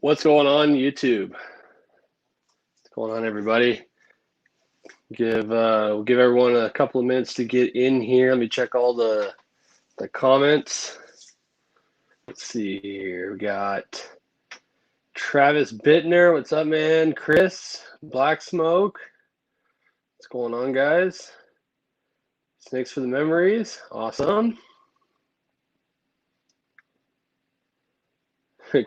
What's going on, YouTube? What's going on, everybody? We'll give everyone a couple of minutes to get in here. Let me check all the comments. Let's see here. We got Travis Bittner. What's up, man? Chris, Black Smoke. What's going on, guys? Snakes for the memories. Awesome.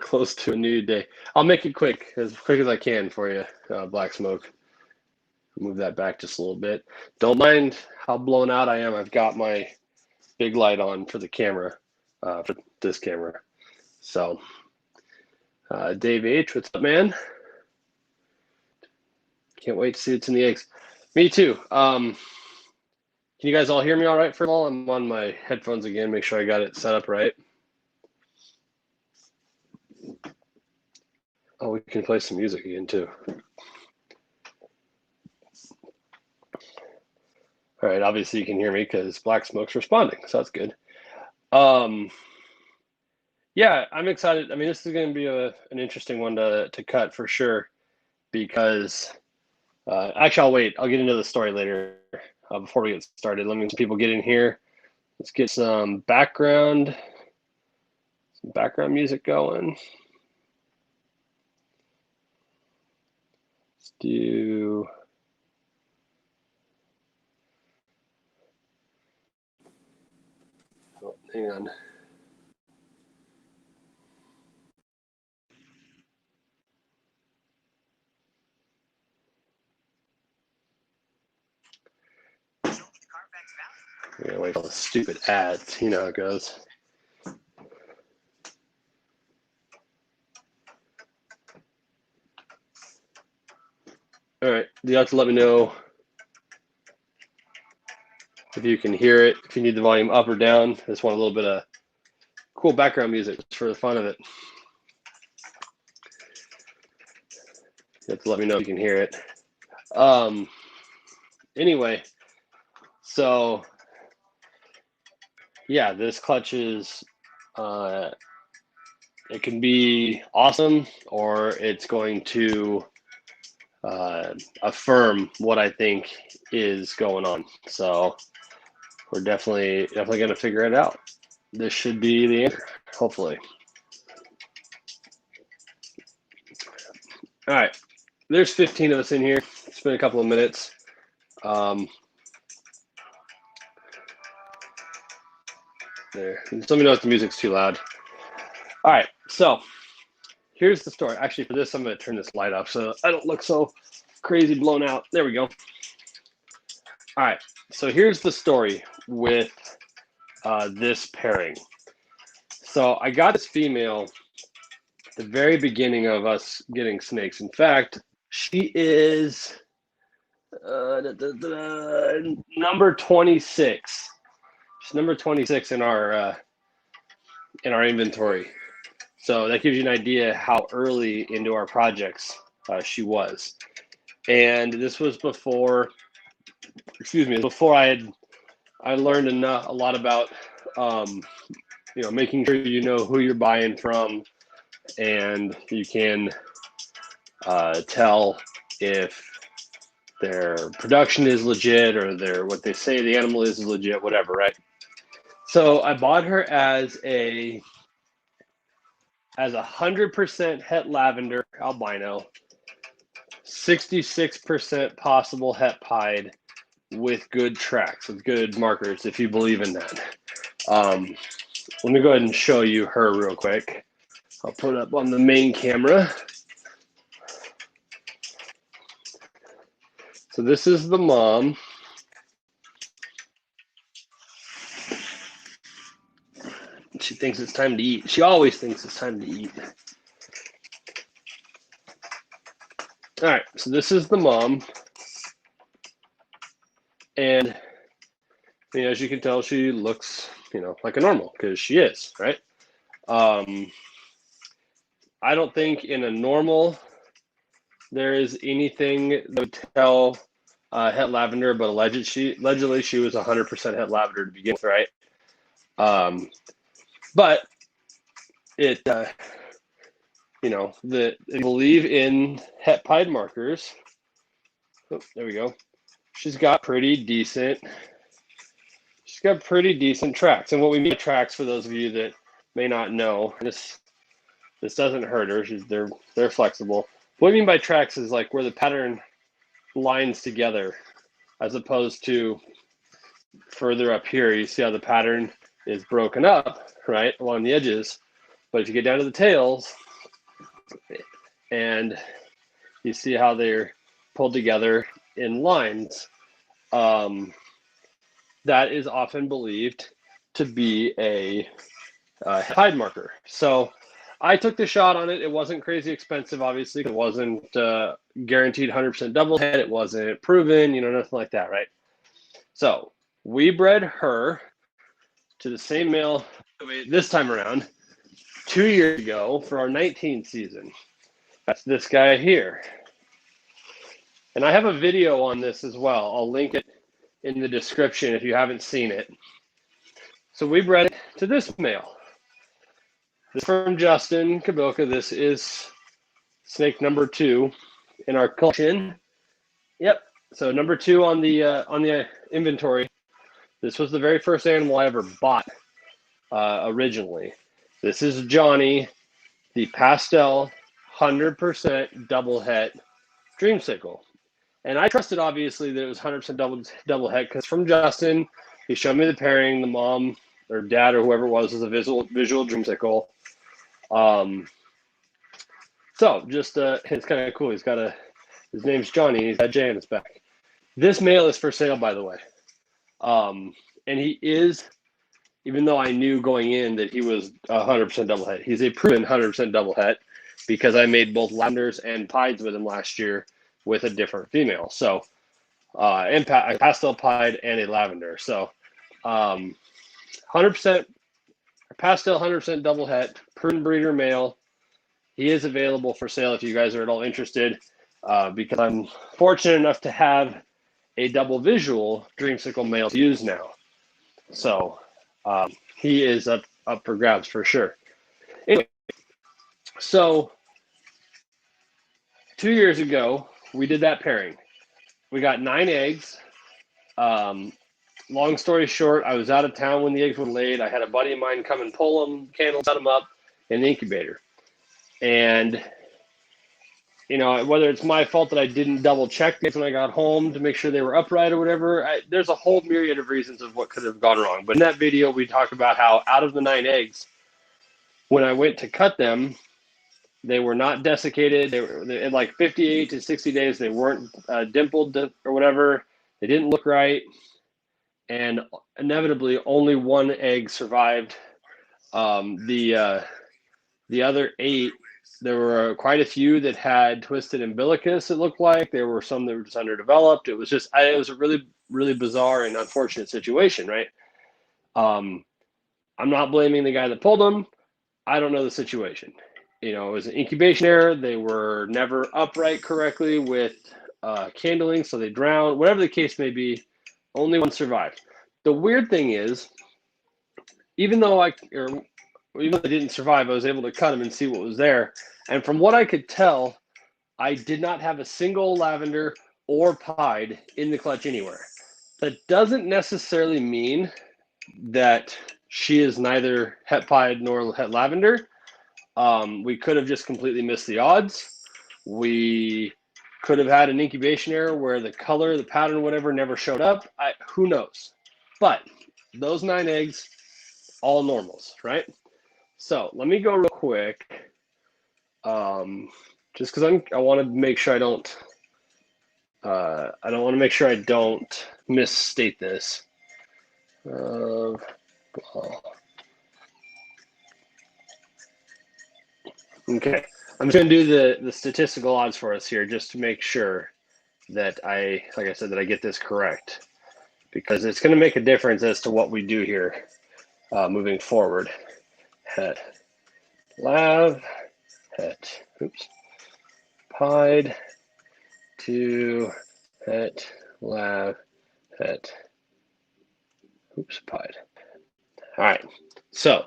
Close to a new day. I'll make it quick as I can for you, Black Smoke. Move that back just a little bit. Don't mind how blown out I am. I've got my big light on for the camera, for this camera. So, Dave H, what's up, man? Can't wait to see what's in the eggs. Me too. Can you guys all hear me all right? First of all, I'm on my headphones again. Make sure I got it set up right. Oh, we can play some music again too. All right, obviously you can hear me because Black Smoke's responding, so that's good. Yeah, I'm excited. I mean, this is going to be an interesting one to cut for sure, because actually, I'll wait. I'll get into the story later. Before we get started, let me some people get in here. Let's get some background music going. Let's do. Oh, hang on. Yeah, wait, all the stupid ads. You know how it goes. All right, you have to let me know if you can hear it, if you need the volume up or down. I just want a little bit of cool background music just for the fun of it. You have to let me know if you can hear it. Anyway, so yeah, this clutch is, it can be awesome, or it's going to affirm what I think is going on. So we're definitely going to figure it out. This should be the answer, hopefully. All right, there's 15 of us in here. It's been a couple of minutes. There. Just let me know if the music's too loud. All right, so here's the story. Actually, for this, I'm going to turn this light off so I don't look so crazy blown out. There we go. All right, so here's the story with this pairing. So I got this female at the very beginning of us getting snakes. In fact, she is number 26. She's number 26 in our inventory. So that gives you an idea how early into our projects she was. And this was before, before I learned a lot about, making sure you know who you're buying from, and you can tell if their production is legit, or what they say the animal is legit, whatever, right? So I bought her as a 100% het lavender albino, 66% possible het pied, with good tracks, with good markers, if you believe in that. Let me go ahead and show you her real quick. I'll put it up on the main camera. So this is the mom. She thinks it's time to eat. She always thinks it's time to eat. All right, so this is the mom. And as you can tell, she looks, like a normal, because she is, right? I don't think in a normal there is anything that would tell het lavender, but allegedly she was 100% het lavender to begin with, right? But it you know, that believe in het pied markers. Oh, there we go. She's got pretty decent tracks. And what we mean by tracks, for those of you that may not know, this doesn't hurt her. They're flexible. What we mean by tracks is like where the pattern lines together, as opposed to further up here. You see how the pattern is broken up, right, along the edges. But if you get down to the tails, and you see how they're pulled together in lines, that is often believed to be a hide marker. So I took the shot on it. It wasn't crazy expensive, obviously. It wasn't guaranteed 100% double head. It wasn't proven, nothing like that, right? So we bred her to the same male this time around 2 years ago for our 19th season. That's this guy here. And I have a video on this as well. I'll link it in the description if you haven't seen it. So we bred it to this male. This is from Justin Kabilka. This is snake number 2 in our collection. Yep. So number 2 on the inventory. This was the very first animal I ever bought originally. This is Johnny, the Pastel 100% double het Dreamsicle. And I trusted, obviously, that it was 100% double het because from Justin, he showed me the pairing. The mom or dad or whoever it was a visual Dreamsicle. So just it's kind of cool. His name's Johnny. He's got Jay on his back. This male is for sale, by the way. And he is, even though I knew going in that he was 100% double het, he's a proven 100% double het because I made both Lavenders and Pieds with him last year with a different female. So, and a Pastel Pied and a Lavender. So, 100% Pastel 100% double het, proven breeder male. He is available for sale if you guys are at all interested, because I'm fortunate enough to have a double visual Dreamsicle male to use now. So he is up for grabs for sure. Anyway, so 2 years ago, we did that pairing. We got 9 eggs. Long story short, I was out of town when the eggs were laid. I had a buddy of mine come and pull them, set them up in the incubator. And, whether it's my fault that I didn't double check these when I got home to make sure they were upright or whatever, there's a whole myriad of reasons of what could have gone wrong. But in that video, we talk about how out of the 9 eggs, when I went to cut them, they were not desiccated. They were in like 58 to 60 days. They weren't dimpled or whatever. They didn't look right. And inevitably, only 1 egg survived. The other 8, there were quite a few that had twisted umbilicus, it looked like. There were some that were just underdeveloped. It was a really, really bizarre and unfortunate situation, right? I'm not blaming the guy that pulled them. I don't know the situation. It was an incubation error. They were never upright correctly with candling, so they drowned. Whatever the case may be, only 1 survived. The weird thing is, even though I didn't survive, I was able to cut them and see what was there. And from what I could tell, I did not have a single Lavender or Pied in the clutch anywhere. That doesn't necessarily mean that she is neither het Pied nor het Lavender. We could have just completely missed the odds. We could have had an incubation error where the color, the pattern, whatever, never showed up. Who knows? But those 9 eggs, all normals, right? So let me go real quick, just because I want to make sure I don't want to make sure I don't misstate this. Okay, I'm just going to do the statistical odds for us here, just to make sure that like I said, that I get this correct, because it's going to make a difference as to what we do here moving forward. Het Lav, het, Pied, to het Lav, het, Pied. All right, so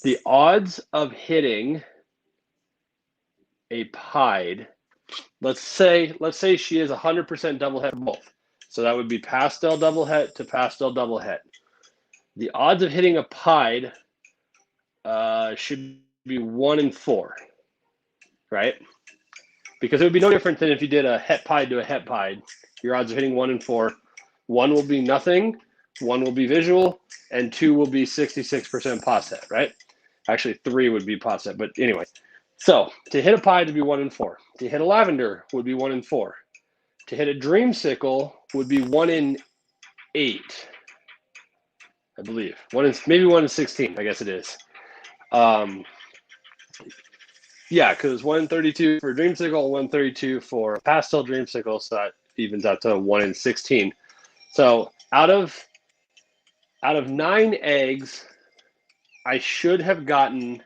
The odds of hitting a pied, let's say she is 100% double het both. So that would be pastel double het to pastel double het. The odds of hitting a pied should be 1 in 4, right? Because it would be no different than if you did a het pied to a het pied. Your odds of hitting 1 in 4. 1 will be nothing, 1 will be visual, and 2 will be 66% pos het, right? Actually, 3 would be pos het, but anyway. So to hit a pied would be 1 in 4. To hit a lavender would be 1 in 4. To hit a dreamsicle would be 1 in 8, I believe. Maybe 1 in 16, I guess it is. Yeah, because 1 in 32 for dreamsicle, 1 in 32 for pastel dreamsicle, so that evens out to 1 in 16. So out of 9 eggs, I should have gotten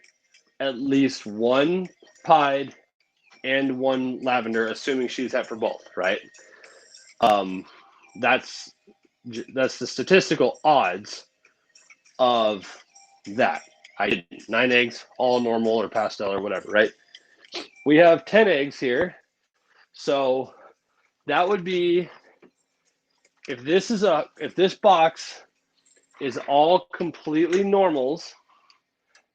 at least 1 pied and 1 lavender, assuming she's het for both, right? That's the statistical odds of that. I did 9 eggs, all normal or pastel or whatever, right? We have 10 eggs here. So that would be, if this box is all completely normals,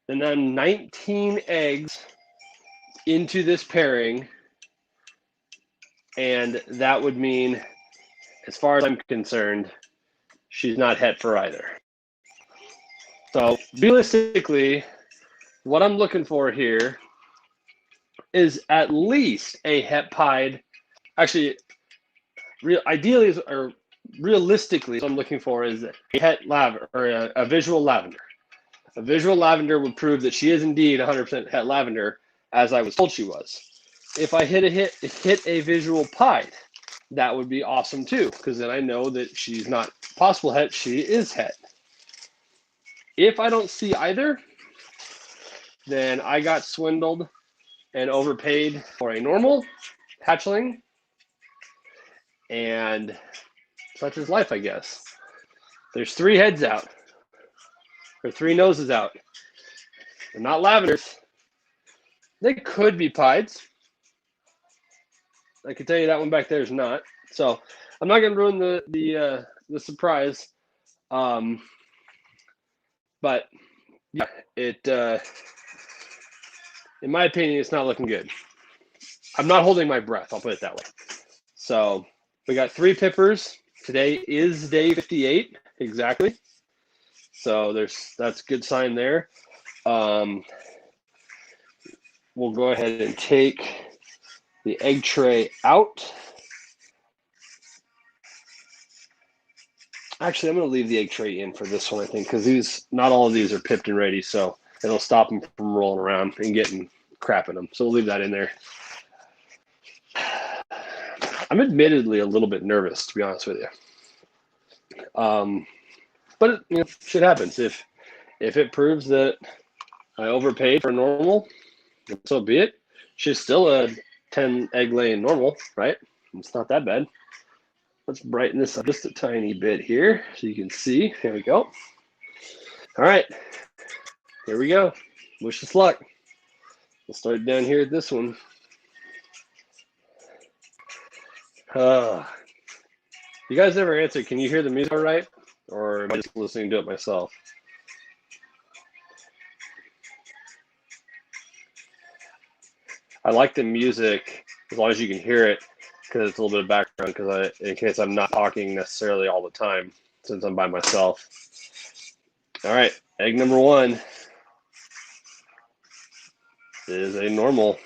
then I'm 19 eggs into this pairing. And that would mean, as far as I'm concerned, she's not het for either. So realistically, what I'm looking for here is at least a het pied. Actually, ideally, or realistically, what I'm looking for is a het lavender, or a visual lavender. A visual lavender would prove that she is indeed 100% het lavender, as I was told she was. If I hit a visual pied, that would be awesome too, because then I know that she's not possible het, she is het. If I don't see either, then I got swindled and overpaid for a normal hatchling, and such is life, I guess. There's 3 heads out, or 3 noses out. They're not lavenders. They could be pieds. I can tell you that one back there is not. So I'm not going to ruin the surprise. But yeah, in my opinion, it's not looking good. I'm not holding my breath, I'll put it that way. So we got 3 pippers. Today is day 58, exactly. So that's a good sign there. We'll go ahead and take the egg tray out. Actually, I'm going to leave the egg tray in for this one, I think, because not all of these are pipped and ready, so it'll stop them from rolling around and getting crap in them. So we'll leave that in there. I'm admittedly a little bit nervous, to be honest with you. But shit happens. If it proves that I overpaid for normal, so be it. She's still a 10 egg laying normal, right? It's not that bad. Let's brighten this up just a tiny bit here so you can see. There we go. All right, here we go. Wish us luck. We'll start down here at this one. You guys ever answer, can you hear the music all right? Or am I just listening to it myself? I like the music as long as you can hear it, because it's a little bit of background, because in case I'm not talking necessarily all the time, since I'm by myself. All right, egg number 1 is a normal.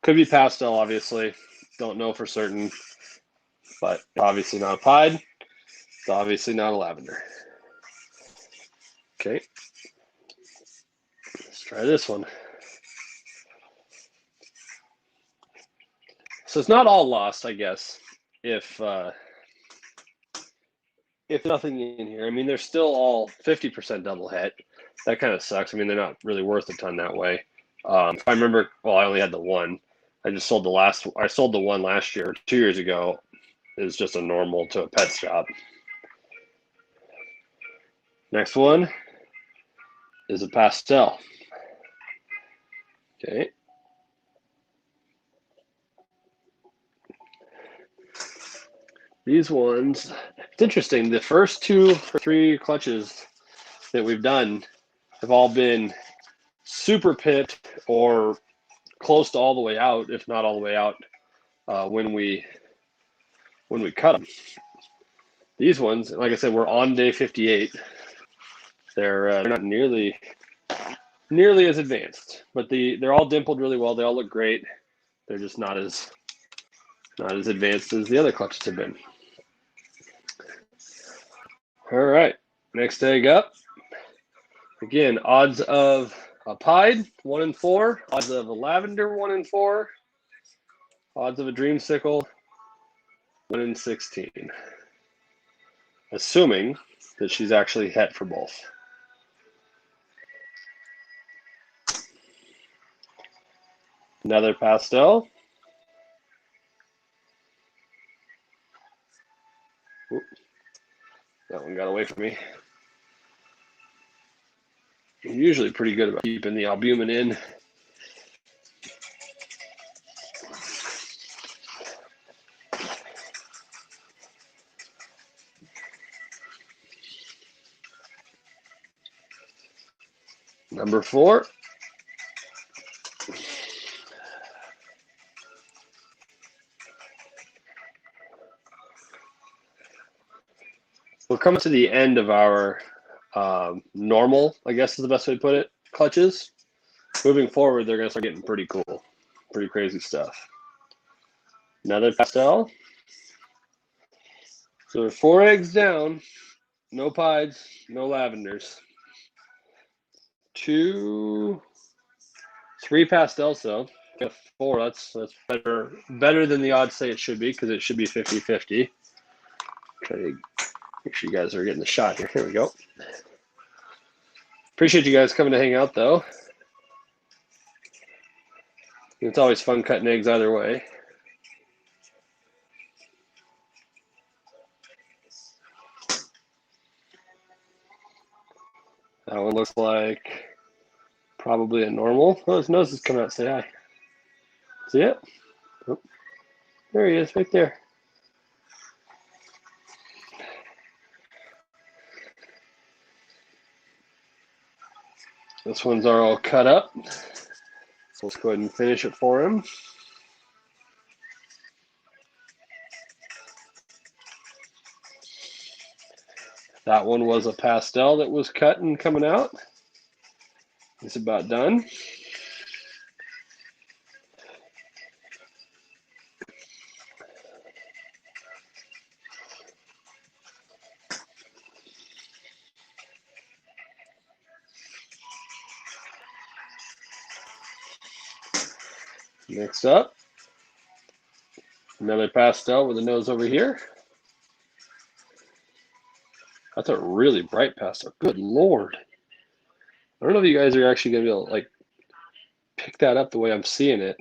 Could be pastel, obviously. Don't know for certain, but obviously not a pied. It's obviously not a lavender. Okay, let's try this one. So it's not all lost, I guess, if nothing in here. I mean, they're still all 50% double het. That kind of sucks. I mean, they're not really worth a ton that way. If I remember, well, I only had the one. I just sold I sold the one last year, 2 years ago. It was just a normal to a pet shop. Next one is a pastel. Okay. These ones, it's interesting. The first 2 or 3 clutches that we've done have all been super pit or close to all the way out, if not all the way out, when we cut them. These ones, like I said, we're on day 58. They're not nearly as advanced, but they're all dimpled really well. They all look great. They're just not as advanced as the other clutches have been. All right, next egg up. Again, odds of a pied 1 in 4, odds of a lavender 1 in 4, odds of a dreamsicle 1 in 16. Assuming that she's actually het for both. Another pastel. Oop, that one got away from me. I'm usually pretty good about keeping the albumin in. Number 4. We're coming to the end of our normal, I guess is the best way to put it, clutches. Moving forward, they're going to start getting pretty cool, pretty crazy stuff. Another pastel. So we're 4 eggs down, no pieds, no lavenders. 2, 3 pastels though. 4, that's better than the odds say it should be, because it should be 50-50. Try to make sure you guys are getting the shot here. Here we go. Appreciate you guys coming to hang out though. It's always fun cutting eggs either way. That one looks like probably a normal. Oh, his nose is coming out. Say hi. See it? Oh, there he is, right there. This one's all cut up. So let's go ahead and finish it for him. That one was a pastel that was cut and coming out. It's about done. Next up, another pastel with a nose over here. That's a really bright pastel. Good Lord. I don't know if you guys are actually going to be able to like pick that up the way I'm seeing it.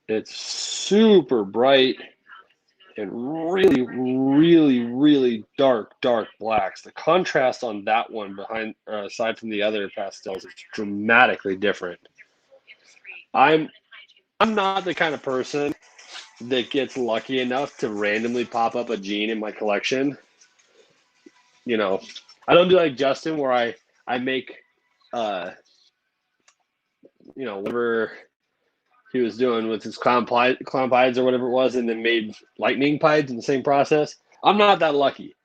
It's super bright and really, really, really dark blacks. The contrast on that one behind, aside from the other pastels, is dramatically different. I'm not the kind of person that gets lucky enough to randomly pop up a gene in my collection. You know, I don't do like Justin where I make, you know, whatever he was doing with his clown pieds or whatever it was, and then made lightning pieds in the same process. I'm not that lucky,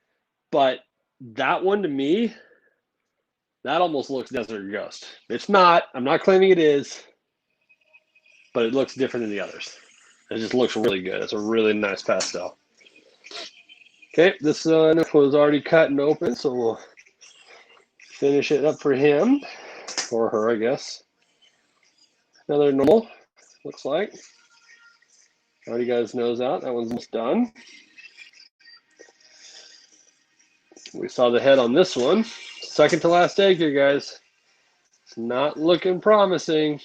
but that one to me, that almost looks Desert Ghost. It's not. I'm not claiming it is, but it looks different than the others. It just looks really good. It's a really nice pastel. Okay, this one was already cut and open, so we'll finish it up for him, or her, I guess. Another normal, looks like. Already got his nose out. That one's almost done. We saw the head on this one. Second to last egg here, guys. It's not looking promising.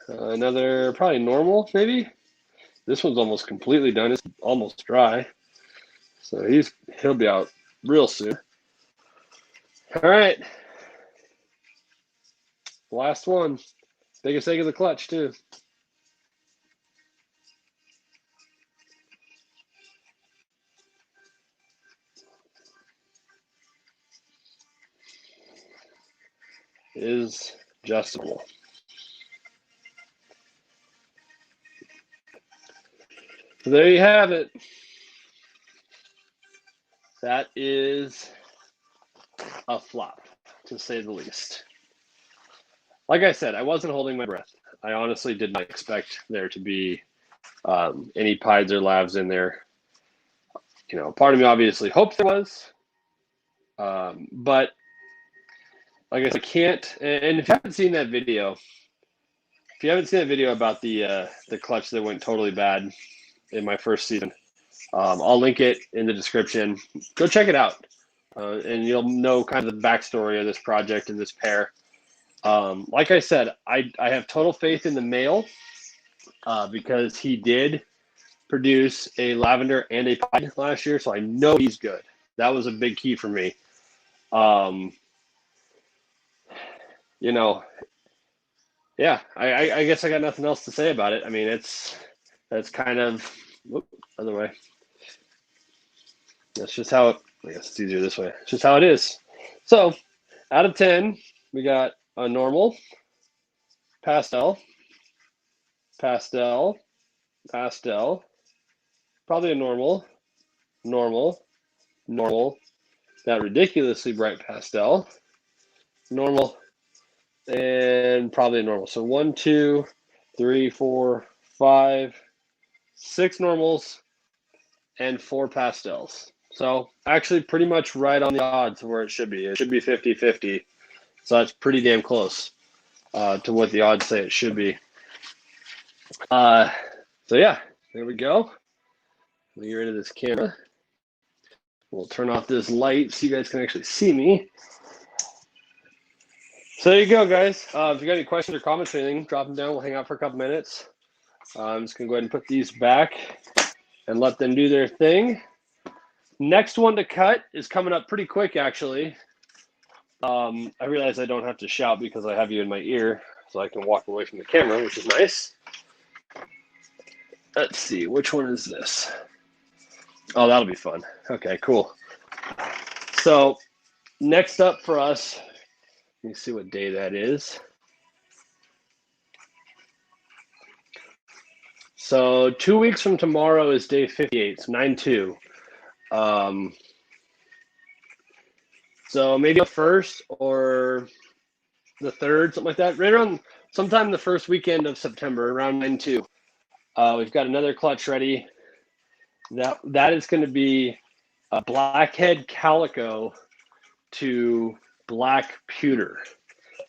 Another probably normal, maybe. This one's almost completely done. It's almost dry. So he'll be out real soon. All right. Last one. Biggest egg of the clutch, too. Is adjustable. So there you have it. That is a flop, to say the least. Like I said, I wasn't holding my breath. I honestly did not expect there to be any pieds or lavs in there. You know, part of me obviously hoped there was, but like I said, I can't. And if you haven't seen that video, about the clutch that went totally bad in my first season, I'll link it in the description. Go check it out, and you'll know kind of the backstory of this project and this pair. Like I said, I have total faith in the male because he did produce a lavender and a pied last year, so I know he's good. That was a big key for me. You know, yeah, I guess I got nothing else to say about it. I mean, that's kind of, other way. That's just how it, I guess it's easier this way. It's just how it is. So out of 10, we got a normal, pastel, pastel, pastel, probably a normal, normal, normal, that ridiculously bright pastel, normal, and probably a normal. So 1, 2, 3, 4, 5, 6 normals, and 4 pastels. So actually pretty much right on the odds where it should be. It should be 50-50. So that's pretty damn close to what the odds say it should be. So yeah, there we go. Let me get rid of this camera. We'll turn off this light so you guys can actually see me. So there you go, guys. If you got any questions or comments or anything, drop them down. We'll hang out for a couple minutes. I'm just going to go ahead and put these back and let them do their thing. Next one to cut is coming up pretty quick, actually. I realize I don't have to shout because I have you in my ear, so I can walk away from the camera, which is nice. Let's see, which one is this? Oh, that'll be fun. Okay, cool. So next up for us, let me see what day that is. So 2 weeks from tomorrow is day 58, it's 9/2. So maybe the 1st or the 3rd, something like that, right around sometime the first weekend of September, around 9/2. We've got another clutch ready. That is going to be a blackhead calico to black pewter.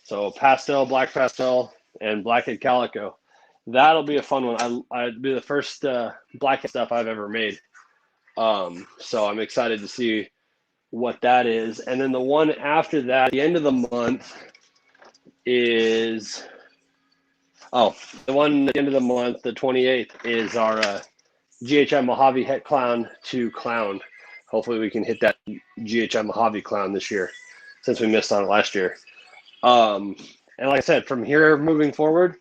So pastel, black pastel, and blackhead calico. That'll be a fun one. I'd be the first blackhead stuff I've ever made. So I'm excited to see what that is. And then the one after that, the end of the month is, the one at the end of the month, the 28th, is our GHI Mojave Het Clown to Clown. Hopefully we can hit that GHI Mojave Clown this year since we missed on it last year. And like I said, from here moving forward,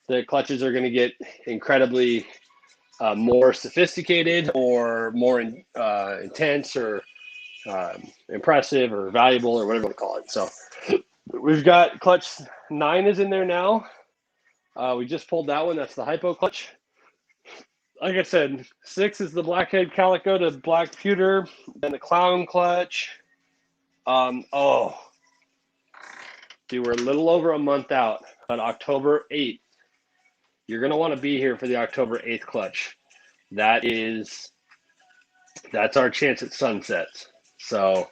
the clutches are going to get incredibly more sophisticated or more intense or impressive or valuable or whatever you want to call it. So we've got clutch 9 is in there now. We just pulled that one. That's the hypo clutch. Like I said, 6 is the blackhead calico to black pewter, then the clown clutch. Dude, we're a little over a month out, but October 8th, you're going to want to be here for the October 8th clutch. That's our chance at sunsets. So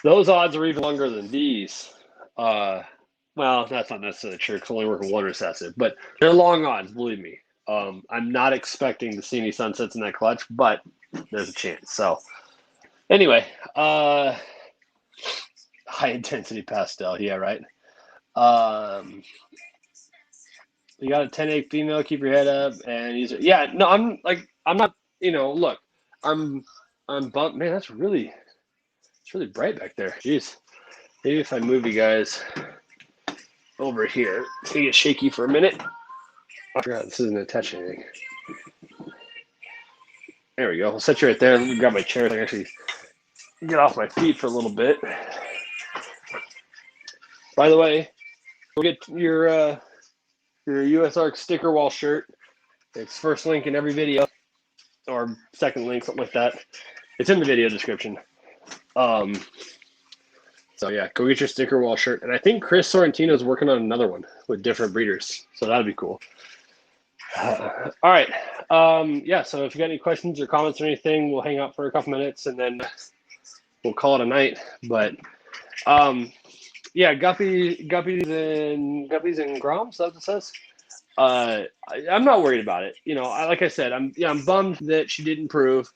those odds are even longer than these. Well, that's not necessarily true because only working one recessive, but they're long odds, believe me. I'm not expecting to see any sunsets in that clutch, but there's a chance. So anyway, high intensity pastel. Yeah, right. You got a 10 egg female. Keep your head up. And he's yeah. No, I'm not. Look, I'm bummed. Man, it's really bright back there. Jeez. Maybe if I move you guys over here, it's gonna get shaky for a minute. I forgot this isn't attached to anything. There we go. I'll set you right there. Let me grab my chair so I can actually get off my feet for a little bit. By the way, go get your USARK sticker wall shirt. It's first link in every video, or second link, something like that. It's in the video description. So yeah, go get your sticker wall shirt. And I think Chris Sorrentino is working on another one with different breeders, so that'd be cool. All right. Yeah, so if you got any questions or comments or anything, we'll hang out for a couple minutes and then we'll call it a night. But yeah, guppies and groms, that's what it says. I'm not worried about it. Like I said, I'm bummed that she didn't prove.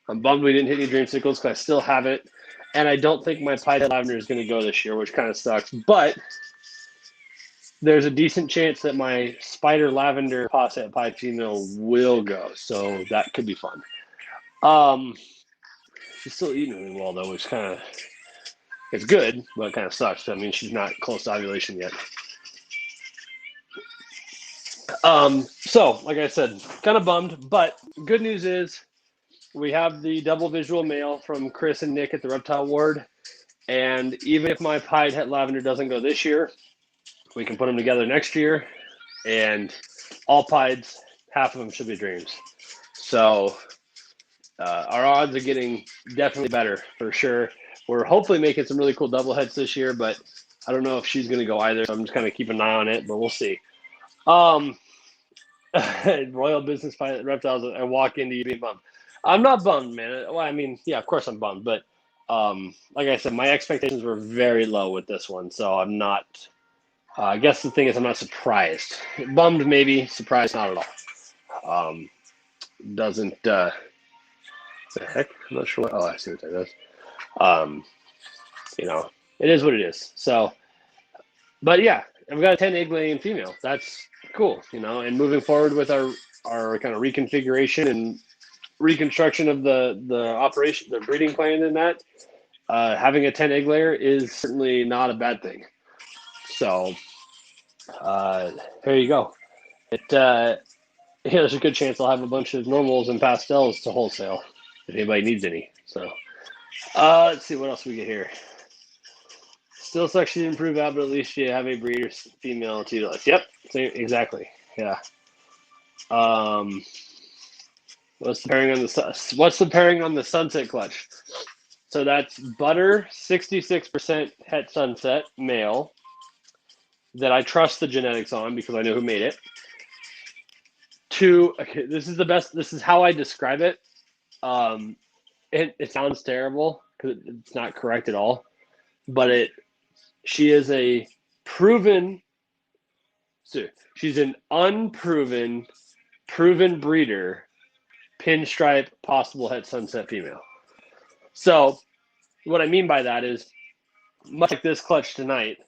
I'm bummed we didn't hit any Dreamsicles because I still have it. And I don't think my pied lavender is going to go this year, which kind of sucks. But there's a decent chance that my spider lavender posset pied female will go. So that could be fun. She's still eating really well, though, which kind of, it's good, but it kind of sucks. I mean, she's not close to ovulation yet. So, like I said, kind of bummed, but good news is we have the double visual male from Chris and Nick at the Reptile Ward. And even if my pied het lavender doesn't go this year, we can put them together next year. And all pieds, half of them should be dreams. So our odds are getting definitely better for sure. We're hopefully making some really cool double heads this year, but I don't know if she's going to go either. So I'm just kind of keeping an eye on it, but we'll see. Royal Business Pilot Reptiles, I walk into you being bummed. I'm not bummed, man. Well, I mean, yeah, of course I'm bummed, but like I said, my expectations were very low with this one, so I'm not. I guess the thing is, I'm not surprised. Bummed, maybe. Surprised, not at all. Doesn't. The heck? I'm not sure. Oh, I see what that is. It is what it is. So, but yeah, I've got a 10 egg laying female. That's cool, and moving forward with our kind of reconfiguration and reconstruction of the operation, the breeding plan in that, having a 10 egg layer is certainly not a bad thing. So there you go. There's a good chance I'll have a bunch of normals and pastels to wholesale if anybody needs any. So let's see what else we get here. Still sucks she didn't prove out, but at least you have a breeder female to utilize. Yep, exactly. Yeah. What's the pairing on the sunset clutch? So that's butter, 66% het sunset male that I trust the genetics on because I know who made it. Okay, this is the best. This is how I describe it. It sounds terrible because it's not correct at all, but she is a proven. So she's an unproven, proven breeder. Pinstripe possible het sunset female. So what I mean by that is, much like this clutch tonight,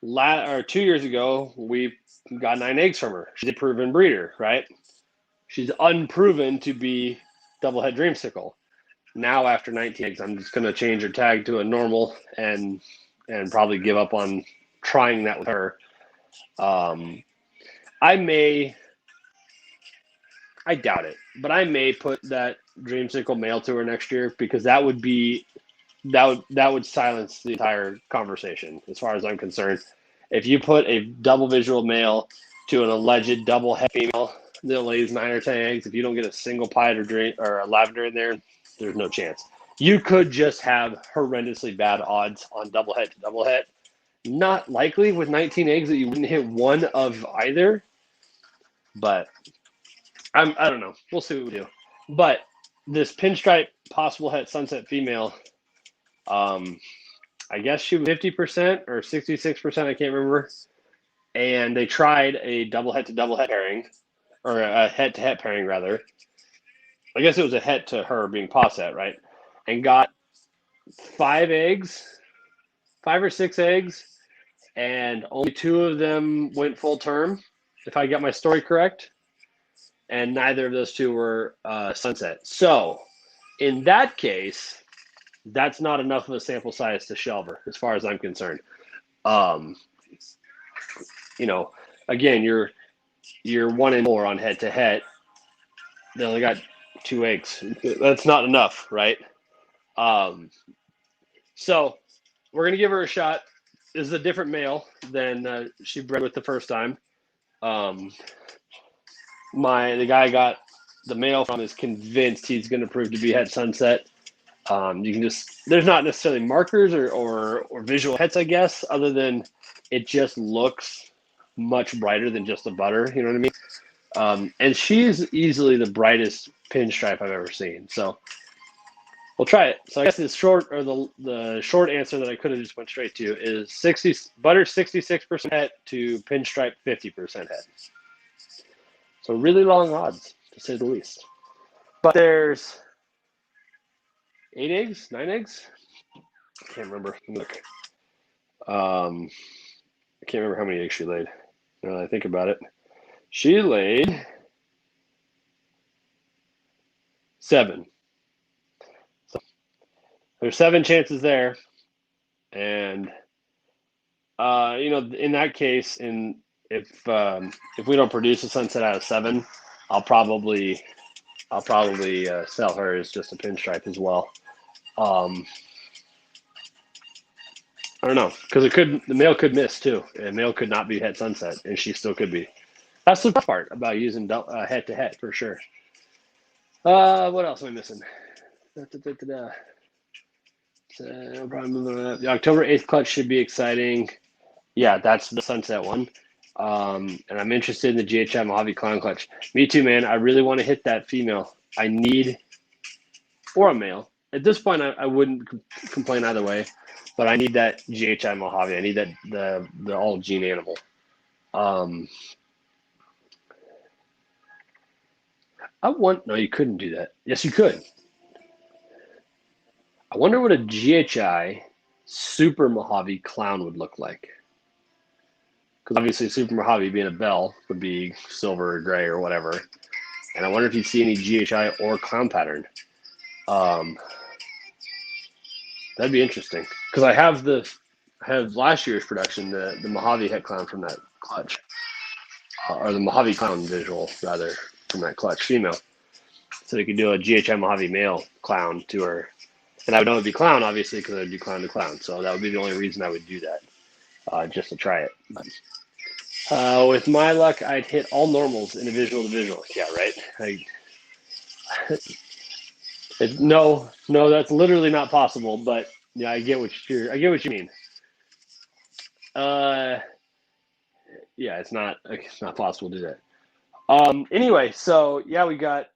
2 years ago, we got 9 eggs from her. She's a proven breeder, right? She's unproven to be double het Dreamsicle. Now after 19 eggs, I'm just going to change her tag to a normal and probably give up on trying that with her. I doubt it, but I may put that Dreamsicle male to her next year because that would silence the entire conversation as far as I'm concerned. If you put a double visual male to an alleged double het female that lays 9 or 10 eggs, if you don't get a single pied or a lavender in there, there's no chance. You could just have horrendously bad odds on double het to double het. Not likely with 19 eggs that you wouldn't hit one of either, but I don't know. We'll see what we do. But this pinstripe possible het sunset female, I guess she was 50% or 66%, I can't remember. And they tried a double het to double het pairing, or a het to het pairing rather. I guess it was a het to her being posset, right? And got 5 or 6 eggs, and only 2 of them went full term. if I got my story correct, and neither of those two were sunset. So in that case, that's not enough of a sample size to shelve her, as far as I'm concerned. You know, again, you're 1 and 4 on head to head. They only got 2 eggs. That's not enough, right? So we're gonna give her a shot. This is a different male than she bred with the first time. The guy I got the male from is convinced he's going to prove to be het sunset. You can just, there's not necessarily markers or visual hets, I guess, other than it just looks much brighter than just a butter. You know what I mean? And she's easily the brightest pinstripe I've ever seen. So we'll try it. So I guess the short answer that I could have just went straight to is butter 66% het to pinstripe 50% het. So really long odds, to say the least. But there's 8 eggs, 9 eggs. I can't remember. Look, I can't remember how many eggs she laid. Now that I think about it, she laid 7. So there's 7 chances there, and in that case, if we don't produce a sunset out of 7, I'll probably sell her as just a pinstripe as well. I don't know, because the male could miss too. The male could not be het sunset, and she still could be. That's the tough part about using het to het for sure. What else am I missing? The October 8th clutch should be exciting. Yeah, that's the sunset one. And I'm interested in the GHI Mojave Clown clutch. Me too, man. I really want to hit that female. I need, or a male. At this point, I wouldn't complain either way, but I need that GHI Mojave. I need that the all gene animal. No, you couldn't do that. Yes, you could. I wonder what a GHI Super Mojave Clown would look like. Because obviously Super Mojave being a bell would be silver or gray or whatever. And I wonder if you'd see any GHI or clown pattern. That'd be interesting. Because I have last year's production, the Mojave het clown from that clutch. Or the Mojave clown visual, rather, from that clutch female. So you could do a GHI Mojave male clown to her. And I would know it'd be clown, obviously, because I'd do clown to clown. So that would be the only reason I would do that, just to try it. But, with my luck, I'd hit all normals in a visual to visual. Yeah, right? No, that's literally not possible. But yeah, I get what you mean. Yeah, it's not possible to do that. Anyway, so yeah, we got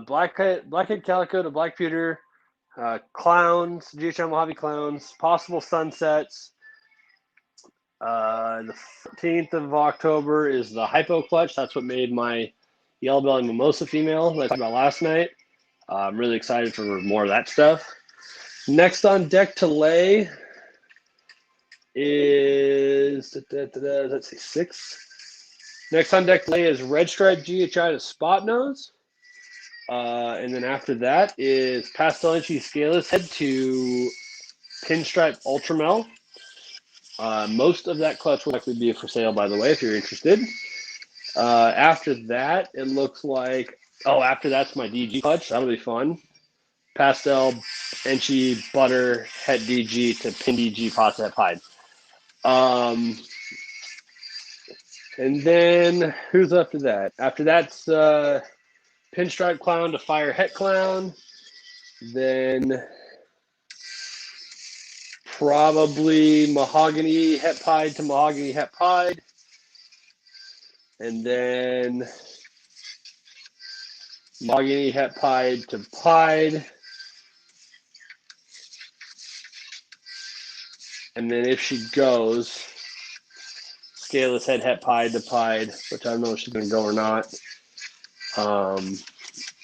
blackhead calico to black pewter, clowns, GHI Mojave clowns, possible sunsets. The 14th of October is the hypo clutch. That's what made my yellow belly mimosa female that I talked about last night. I'm really excited for more of that stuff. Next on deck to lay is, let's see, 6. Next on deck to lay is red stripe GHI to spot nose. And then after that is Pastel Inchy Scaleless head to pinstripe ultramel. Most of that clutch will likely be for sale, by the way, if you're interested. After that, it looks like, after that's my DG clutch. That'll be fun. Pastel, Inchy, butter, het DG to pin DG, pasta, het pied. And then who's after that? After that's pinstripe clown to fire het clown. Then probably mahogany het pied to mahogany het pied. And then mahogany het pied to pied. And then if she goes, scaleless head het pied to pied, which I don't know if she's going to go or not.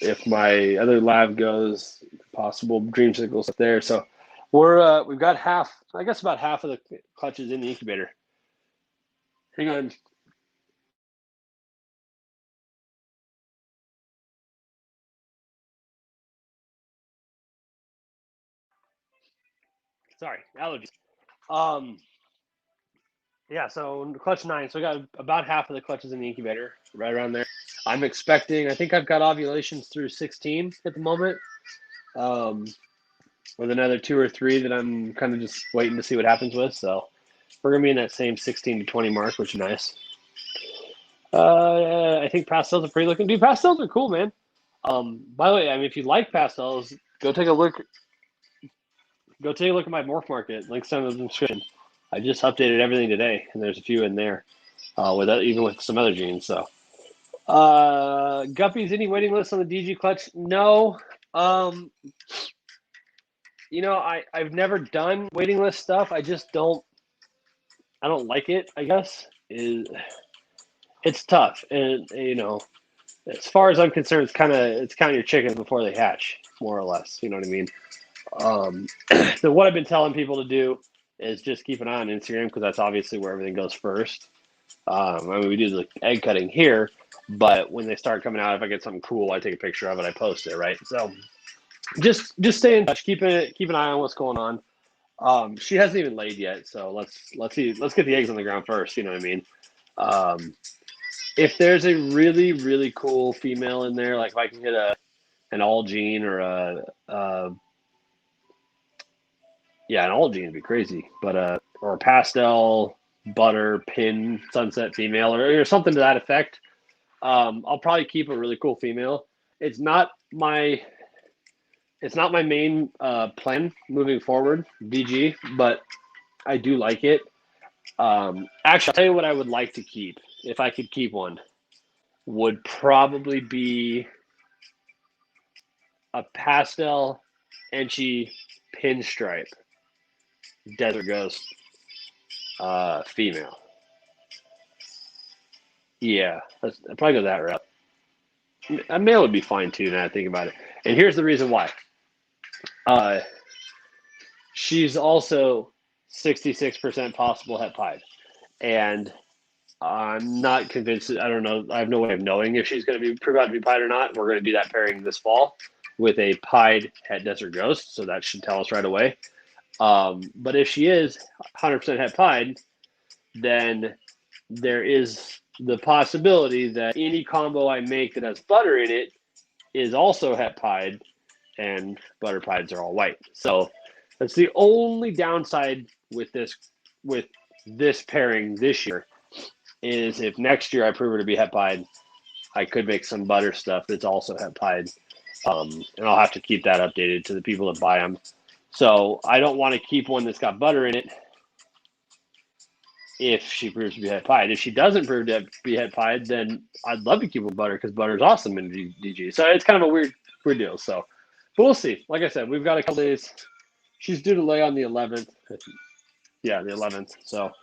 If my other lab goes, possible Dreamsicle up there. So we've got about half of the clutches in the incubator. Hang on. Sorry, allergies. Yeah, so clutch 9. So we got about half of the clutches in the incubator, right around there. I'm expecting, I think I've got ovulations through 16 at the moment, with another 2 or 3 that I'm kind of just waiting to see what happens with. So we're going to be in that same 16 to 20 mark, which is nice. I think pastels are pretty looking. Dude, pastels are cool, man. By the way, I mean, if you like pastels, go take a look. Go take a look at my Morph Market. Links down in the description. I just updated everything today, and there's a few in there, even with some other genes. So, Guppies, any waiting list on the DG clutch? No. You know, I've never done waiting list stuff. I just don't. I don't like it. I guess it's tough, and you know, as far as I'm concerned, it's kind of your chickens before they hatch, more or less. You know what I mean? So what I've been telling people to do is just keep an eye on Instagram, because that's obviously where everything goes first. I mean, we do the egg cutting here, but when they start coming out, if I get something cool, I take a picture of it, I post it, right? So just stay in touch, keep an eye on what's going on. She hasn't even laid yet, so let's get the eggs on the ground first. You know what I mean? If there's a really, really cool female in there, like if I can get an all gene or an all gene would be crazy, but or a pastel, butter, pin, sunset female, or something to that effect. I'll probably keep a really cool female. It's not my main plan moving forward, DG, but I do like it. Actually, I'll tell you what I would like to keep, if I could keep one, would probably be a pastel Enchi pinstripe desert ghost female. Yeah, I'd probably go that route. A male would be fine too, now I think about it. And here's the reason why. She's also 66% possible het pied. And I'm not convinced. I don't know. I have no way of knowing if she's going to be proved out to be pied or not. We're going to do that pairing this fall with a pied het desert ghost, so that should tell us right away. But if she is 100% het pied, then there is the possibility that any combo I make that has butter in it is also het pied, and butter pieds are all white. So that's the only downside with this pairing this year, is if next year I prove her to be het pied, I could make some butter stuff that's also het pied, and I'll have to keep that updated to the people that buy them. So I don't want to keep one that's got butter in it if she proves to be het pied. If she doesn't prove to be het pied, then I'd love to keep with butter, because butter is awesome in DG. So it's kind of a weird deal. So, but we'll see. Like I said, we've got a couple days. She's due to lay on the 11th. Yeah, the 11th. So a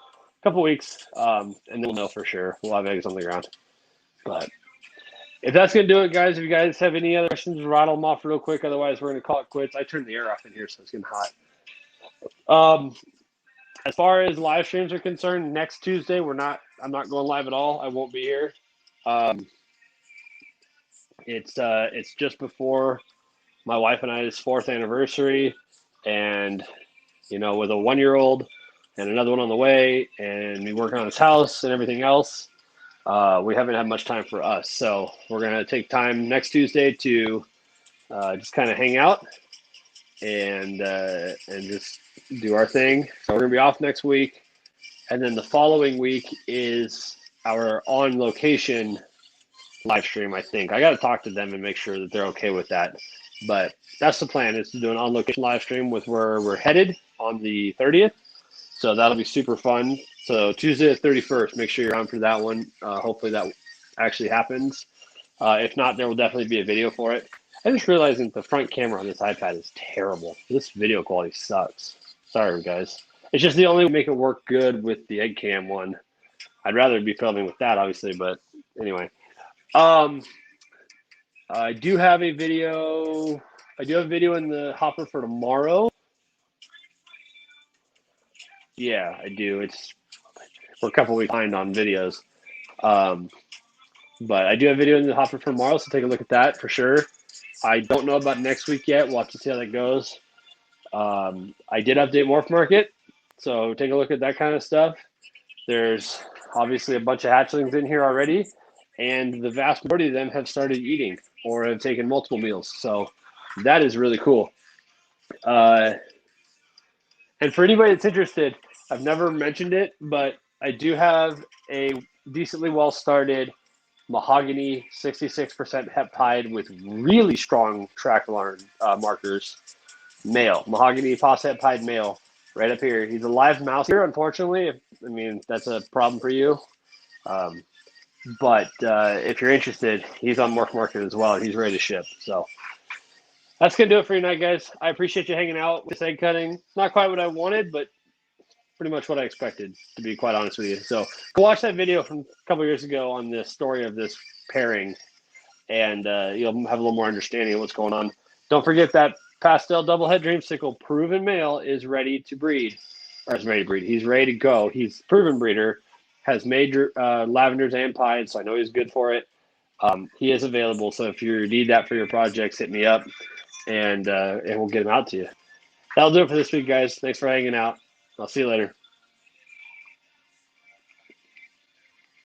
couple weeks, and then we'll know for sure. We'll have eggs on the ground. But if that's going to do it, guys, if you guys have any other questions, rattle them off real quick. Otherwise, we're going to call it quits. I turned the air off in here, so it's getting hot. As far as live streams are concerned, next Tuesday, I'm not going live at all. I won't be here. It's just before my wife and I's 4th anniversary, and with a 1-year-old and another one on the way, and me working on his house and everything else, we haven't had much time for us. So we're gonna take time next Tuesday to just kind of hang out and just do our thing. So we're gonna be off next week, and then the following week is our on location live stream. I think I got to talk to them and make sure that they're okay with that, but that's the plan, is to do an on location live stream with where we're headed on the 30th. So that'll be super fun. So Tuesday the 31st, make sure you're on for that one. Hopefully that actually happens. If not, there will definitely be a video for it. I just realized that the front camera on this iPad is terrible. This video quality sucks. Sorry, guys. It's just the only way to make it work good with the egg cam one. I'd rather be filming with that, obviously, but anyway. I do have a video. I do have a video in the hopper for tomorrow. Yeah, I do. We're a couple weeks behind on videos. But I do have a video in the hopper for tomorrow, so take a look at that for sure. I don't know about next week yet. We'll have to see how that goes. I did update Morph Market, so take a look at that kind of stuff. There's obviously a bunch of hatchlings in here already, and the vast majority of them have started eating or have taken multiple meals. So that is really cool. And for anybody that's interested, I've never mentioned it, but I do have a decently well-started mahogany 66% heptide with really strong track alarm markers. Male, mahogany phosphatide male, right up here. He's a live mouse here, unfortunately. I mean, that's a problem for you. But if you're interested, he's on Morph Market as well. He's ready to ship. So that's going to do it for tonight, guys. I appreciate you hanging out with this egg cutting. Not quite what I wanted, but pretty much what I expected, to be quite honest with you. So go watch that video from a couple years ago on the story of this pairing, and you'll have a little more understanding of what's going on. Don't forget that Pastel Doublehead Dreamsicle proven male is ready to breed. Or is ready to breed. He's ready to go. He's proven breeder. Has made lavenders and pies, so I know he's good for it. He is available, so if you need that for your projects, hit me up, and we'll get him out to you. That'll do it for this week, guys. Thanks for hanging out. I'll see you later.